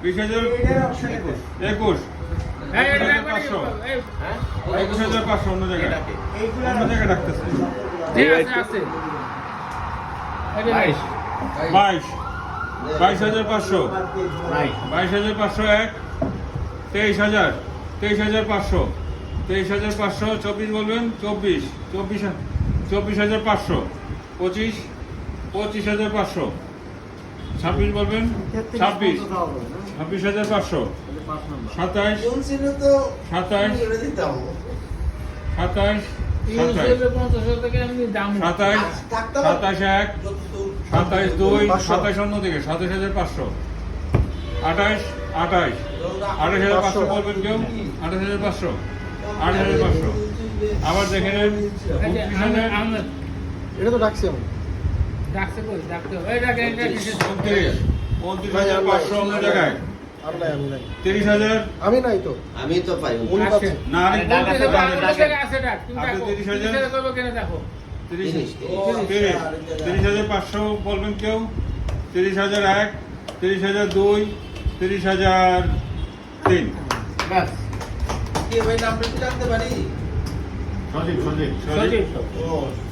20,000 21 500 21,500 অন্য জায়গায় ডাকতেছে 22,500 22,500 এক 23,000 23,500 23,500 24 বলবেন 24,500 25 25,500 26 বলবেন 26 26,500 27 27 27 27 2 27 অন্যদিকে 27,500 28 28 28,500 বলবেন কেউ 28,500 28,500 আবার দেখে নেন 29,000 এটা তো ডাকছি আমি 29,500 অন্য জায়গায় আর নাই আমি নাই 30,000 আমি নাই তো আমি তো পাই উনি পাচ্ছে না আমি ডাক আছে, ডাক আছে। আপনি 30,500 বলবেন কেউ 30,001 30,002 30,003 কি ভাই নামটা জানতে পারি সজীব